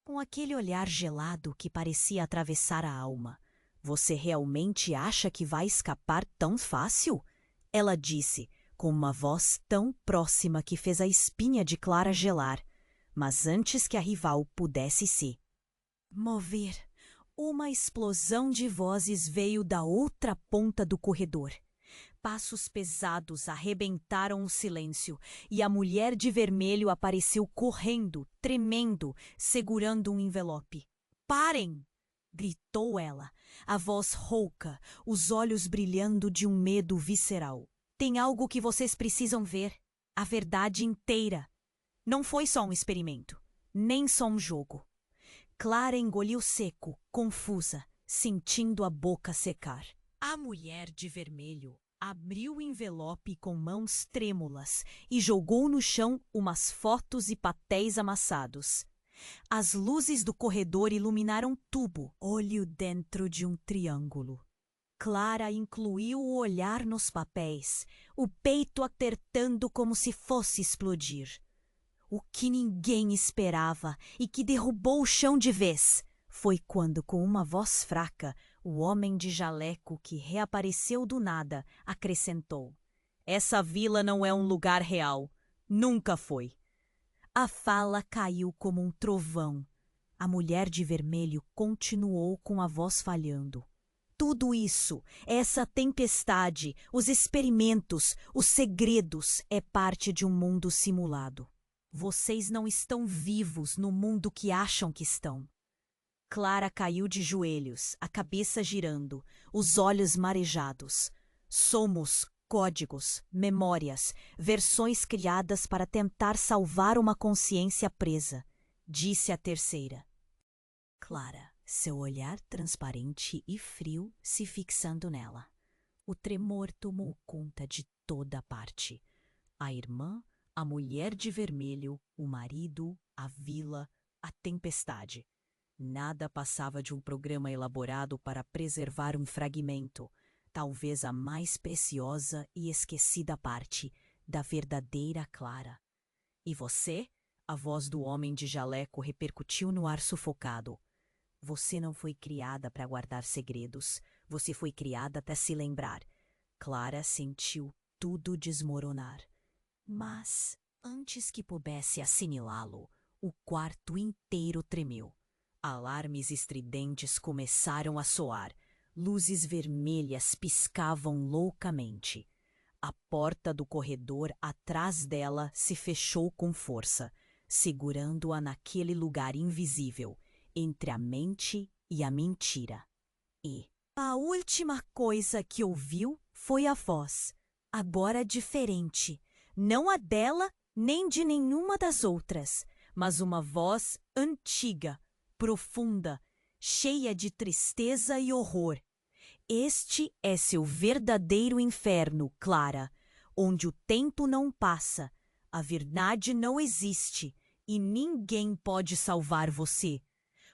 Com aquele olhar gelado que parecia atravessar a alma. Você realmente acha que vai escapar tão fácil? Ela disse, com uma voz tão próxima que fez a espinha de Clara gelar, mas antes que a rival pudesse ser. mover. Uma explosão de vozes veio da outra ponta do corredor. Passos pesados arrebentaram o silêncio e a mulher de vermelho apareceu correndo, tremendo, segurando um envelope. Parem! Gritou ela, a voz rouca, os olhos brilhando de um medo visceral. Tem algo que vocês precisam ver. A verdade inteira. Não foi só um experimento, nem só um jogo. Clara engoliu seco, confusa, sentindo a boca secar. A mulher de vermelho abriu o envelope com mãos trêmulas e jogou no chão umas fotos e papéis amassados. As luzes do corredor iluminaram tubo, olho dentro de um triângulo. Clara incluiu o olhar nos papéis, o peito apertando como se fosse explodir. O que ninguém esperava e que derrubou o chão de vez foi quando, com uma voz fraca, o homem de jaleco que reapareceu do nada acrescentou: Essa vila não é um lugar real. Nunca foi. A fala caiu como um trovão. A mulher de vermelho continuou com a voz falhando. Tudo isso, essa tempestade, os experimentos, os segredos, é parte de um mundo simulado. Vocês não estão vivos no mundo que acham que estão. Clara caiu de joelhos, a cabeça girando, os olhos marejados. Somos códigos, memórias, versões criadas para tentar salvar uma consciência presa, disse a terceira. Clara, seu olhar transparente e frio se fixando nela. O tremor tomou conta de toda parte. A irmã, a mulher de vermelho, o marido, a vila, a tempestade. Nada passava de um programa elaborado para preservar um fragmento, talvez a mais preciosa e esquecida parte, da verdadeira Clara. E você? A voz do homem de jaleco repercutiu no ar sufocado. Você não foi criada para guardar segredos. Você foi criada para se lembrar. Clara sentiu tudo desmoronar. Mas, antes que pudesse assinilá-lo, o quarto inteiro tremeu. Alarmes estridentes começaram a soar. Luzes vermelhas piscavam loucamente. A porta do corredor atrás dela se fechou com força, segurando-a naquele lugar invisível, entre a mente e a mentira. E a última coisa que ouviu foi a voz, agora diferente, não a dela nem de nenhuma das outras, mas uma voz antiga, profunda, cheia de tristeza e horror. Este é seu verdadeiro inferno, Clara, onde o tempo não passa, a verdade não existe e ninguém pode salvar você,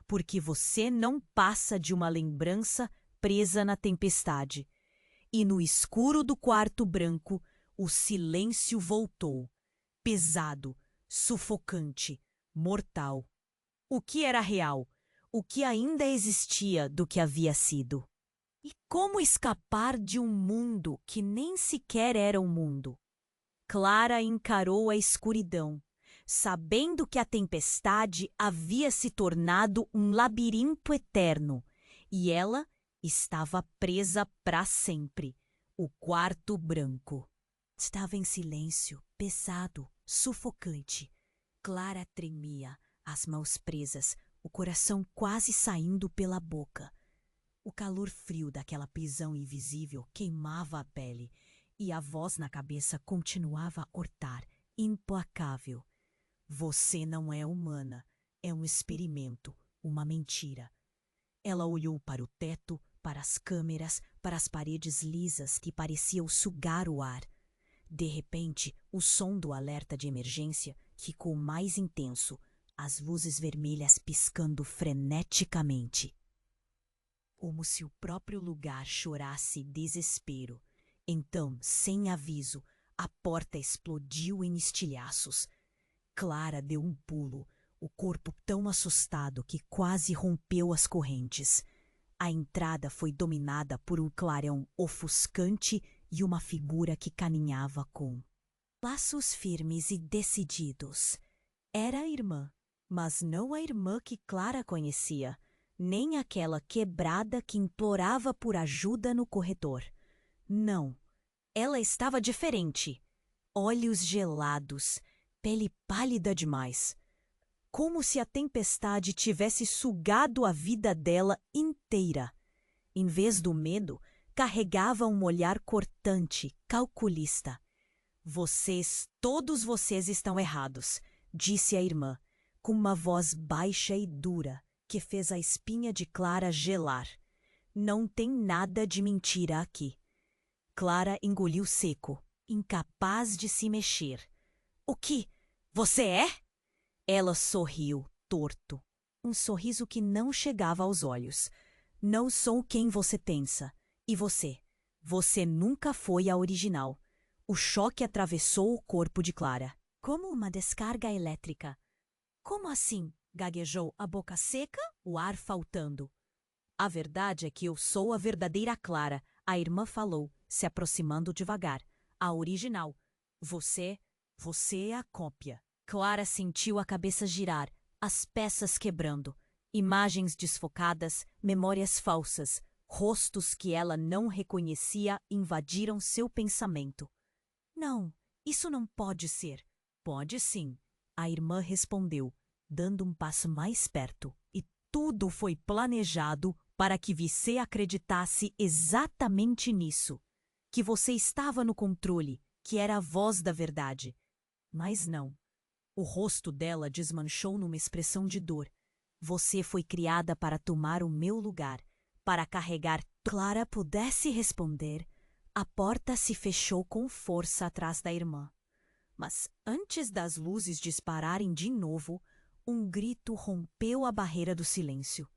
porque você não passa de uma lembrança presa na tempestade. E no escuro do quarto branco, o silêncio voltou, pesado, sufocante, mortal. O que era real? O que ainda existia do que havia sido? E como escapar de um mundo que nem sequer era um mundo? Clara encarou a escuridão, sabendo que a tempestade havia se tornado um labirinto eterno, e ela estava presa para sempre. O quarto branco estava em silêncio, pesado, sufocante. Clara tremia, as mãos presas, o coração quase saindo pela boca. O calor frio daquela prisão invisível queimava a pele e a voz na cabeça continuava a cortar, implacável. Você não é humana, é um experimento, uma mentira. Ela olhou para o teto, para as câmeras, para as paredes lisas que pareciam sugar o ar. De repente, o som do alerta de emergência ficou mais intenso, as luzes vermelhas piscando freneticamente. Como se o próprio lugar chorasse desespero. Então, sem aviso, a porta explodiu em estilhaços. Clara deu um pulo, o corpo tão assustado que quase rompeu as correntes. A entrada foi dominada por um clarão ofuscante e uma figura que caminhava com passos firmes e decididos. Era a irmã, mas não a irmã que Clara conhecia. nem aquela quebrada que implorava por ajuda no corredor. Não, ela estava diferente. Olhos gelados, pele pálida demais. Como se a tempestade tivesse sugado a vida dela inteira. Em vez do medo, carregava um olhar cortante, calculista. Todos vocês estão errados, disse a irmã, com uma voz baixa e dura, que fez a espinha de Clara gelar. Não tem nada de mentira aqui. Clara engoliu seco, incapaz de se mexer. O que? Você é? Ela sorriu, torto. Um sorriso que não chegava aos olhos. Não sou quem você pensa. E você? Você nunca foi a original. O choque atravessou o corpo de Clara, como uma descarga elétrica. Como assim? Gaguejou, a boca seca, o ar faltando. A verdade é que eu sou a verdadeira Clara, a irmã falou, se aproximando devagar. A original. Você é a cópia. Clara sentiu a cabeça girar, as peças quebrando. Imagens desfocadas, memórias falsas, rostos que ela não reconhecia invadiram seu pensamento. Não, isso não pode ser. Pode sim, a irmã respondeu, dando um passo mais perto. E tudo foi planejado para que você acreditasse exatamente nisso. Que você estava no controle, que era a voz da verdade. Mas não. O rosto dela desmanchou numa expressão de dor. Você foi criada para tomar o meu lugar, para carregar. Clara pudesse responder. A porta se fechou com força atrás da irmã. Mas antes das luzes dispararem de novo, um grito rompeu a barreira do silêncio.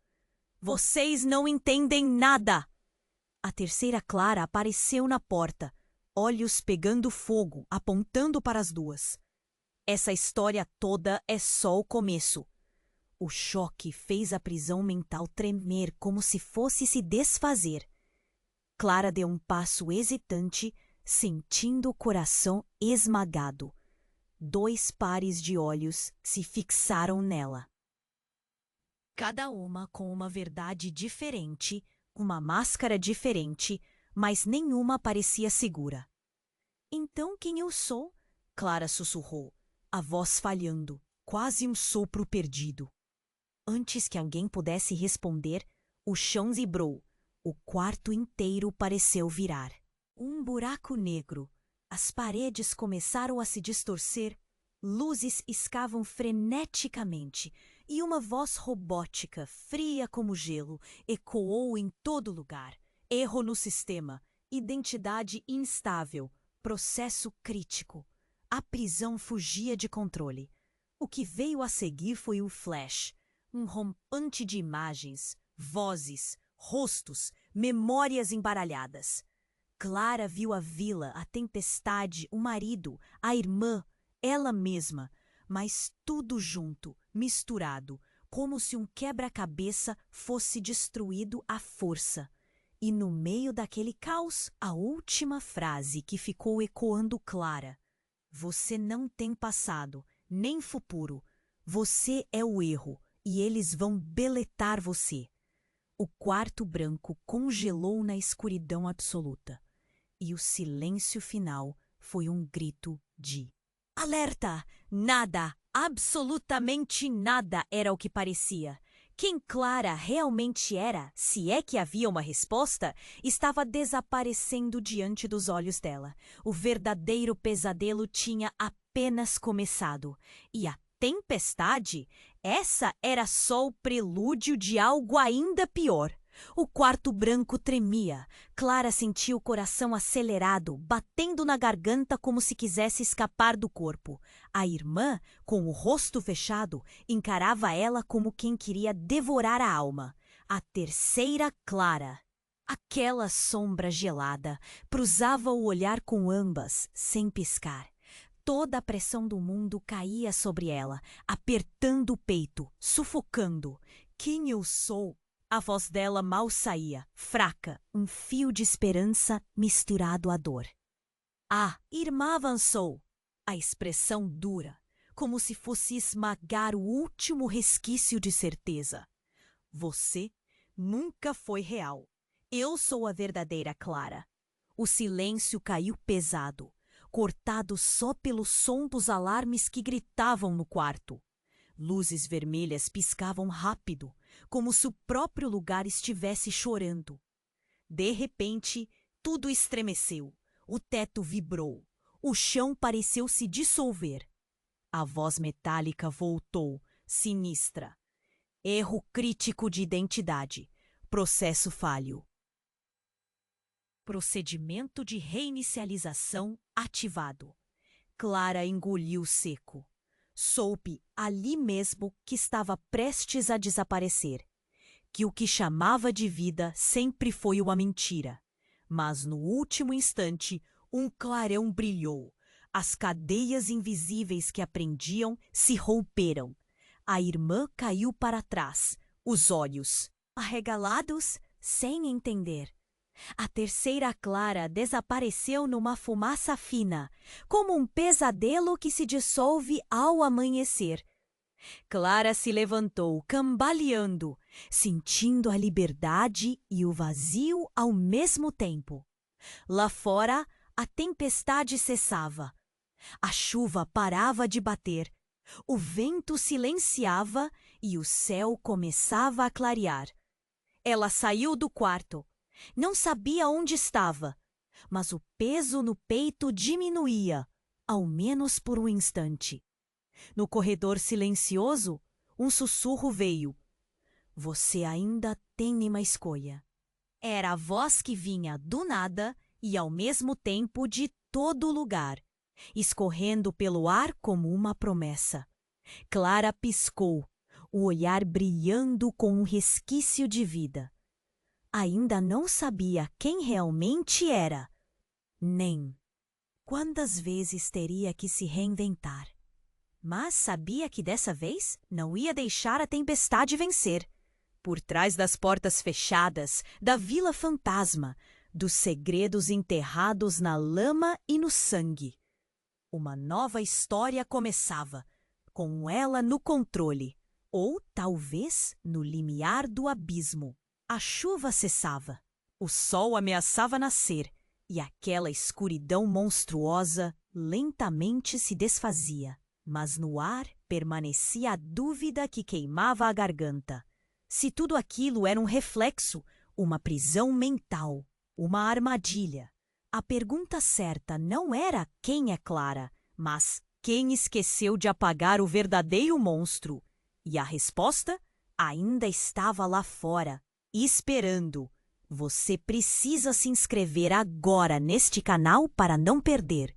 Vocês não entendem nada! A terceira Clara apareceu na porta, olhos pegando fogo, apontando para as duas. Essa história toda é só o começo. O choque fez a prisão mental tremer como se fosse se desfazer. Clara deu um passo hesitante, sentindo o coração esmagado. 2 pares de olhos se fixaram nela. Cada uma com uma verdade diferente, uma máscara diferente, mas nenhuma parecia segura. Então quem eu sou? Clara sussurrou, a voz falhando, quase um sopro perdido. Antes que alguém pudesse responder, o chão vibrou. O quarto inteiro pareceu virar. Um buraco negro. As paredes começaram a se distorcer. Luzes escavam freneticamente. E uma voz robótica, fria como gelo, ecoou em todo lugar. Erro no sistema. Identidade instável. Processo crítico. A prisão fugia de controle. O que veio a seguir foi o flash. Um rompante de imagens, vozes, rostos, memórias embaralhadas. Clara viu a vila, a tempestade, o marido, a irmã, ela mesma, mas tudo junto, misturado, como se um quebra-cabeça fosse destruído à força. E no meio daquele caos, a última frase que ficou ecoando clara. Você não tem passado, nem futuro. Você é o erro, e eles vão deletar você. O quarto branco congelou na escuridão absoluta. E o silêncio final foi um grito de alerta! Nada, absolutamente nada era o que parecia. Quem Clara realmente era, se é que havia uma resposta, estava desaparecendo diante dos olhos dela. O verdadeiro pesadelo tinha apenas começado. E a tempestade? Essa era só o prelúdio de algo ainda pior. O quarto branco tremia. Clara sentia o coração acelerado, batendo na garganta como se quisesse escapar do corpo. A irmã, com o rosto fechado, encarava ela como quem queria devorar a alma. A terceira Clara. Aquela sombra gelada cruzava o olhar com ambas, sem piscar. Toda a pressão do mundo caía sobre ela, apertando o peito, sufocando. Quem eu sou? A voz dela mal saía, fraca, um fio de esperança misturado à dor. A irmã avançou, a expressão dura, como se fosse esmagar o último resquício de certeza. Você nunca foi real. Eu sou a verdadeira Clara. O silêncio caiu pesado, cortado só pelo som dos alarmes que gritavam no quarto. Luzes vermelhas piscavam rápido, como se o próprio lugar estivesse chorando. De repente, tudo estremeceu. O teto vibrou. O chão pareceu se dissolver. A voz metálica voltou, sinistra. Erro crítico de identidade. Processo falho. Procedimento de reinicialização ativado. Clara engoliu seco. Soube ali mesmo que estava prestes a desaparecer. Que o que chamava de vida sempre foi uma mentira. Mas no último instante, um clarão brilhou. As cadeias invisíveis que a prendiam se romperam. A irmã caiu para trás, os olhos arregalados, sem entender. A terceira Clara desapareceu numa fumaça fina, como um pesadelo que se dissolve ao amanhecer. Clara se levantou, cambaleando, sentindo a liberdade e o vazio ao mesmo tempo. Lá fora, a tempestade cessava. A chuva parava de bater. O vento silenciava e o céu começava a clarear. Ela saiu do quarto. Não sabia onde estava, mas o peso no peito diminuía, ao menos por um instante. No corredor silencioso, um sussurro veio. Você ainda tem uma escolha. Era a voz que vinha do nada e ao mesmo tempo de todo lugar, escorrendo pelo ar como uma promessa. Clara piscou, o olhar brilhando com um resquício de vida. Ainda não sabia quem realmente era, nem quantas vezes teria que se reinventar. Mas sabia que dessa vez não ia deixar a tempestade vencer. Por trás das portas fechadas, da Vila Fantasma, dos segredos enterrados na lama e no sangue. Uma nova história começava, com ela no controle, ou talvez no limiar do abismo. A chuva cessava, o sol ameaçava nascer, e aquela escuridão monstruosa lentamente se desfazia. Mas no ar permanecia a dúvida que queimava a garganta. Se tudo aquilo era um reflexo, uma prisão mental, uma armadilha. A pergunta certa não era quem é Clara, mas quem esqueceu de apagar o verdadeiro monstro. E a resposta ainda estava lá fora, esperando. Você precisa se inscrever agora neste canal para não perder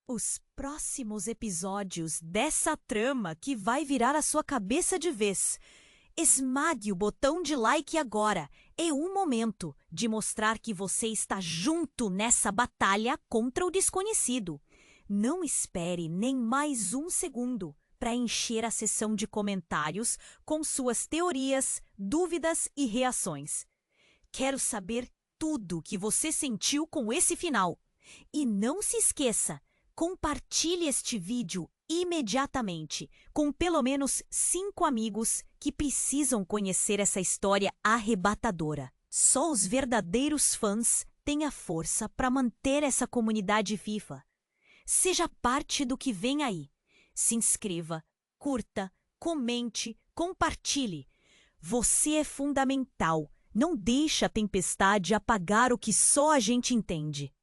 os próximos episódios dessa trama que vai virar a sua cabeça de vez. Esmague o botão de like agora. É o momento de mostrar que você está junto nessa batalha contra o desconhecido. Não espere nem mais um segundo para encher a seção de comentários com suas teorias, dúvidas e reações. Quero saber tudo o que você sentiu com esse final. E não se esqueça, compartilhe este vídeo imediatamente com pelo menos 5 amigos que precisam conhecer essa história arrebatadora. Só os verdadeiros fãs têm a força para manter essa comunidade viva. Seja parte do que vem aí. Se inscreva, curta, comente, compartilhe. Você é fundamental. Não deixe a tempestade apagar o que só a gente entende.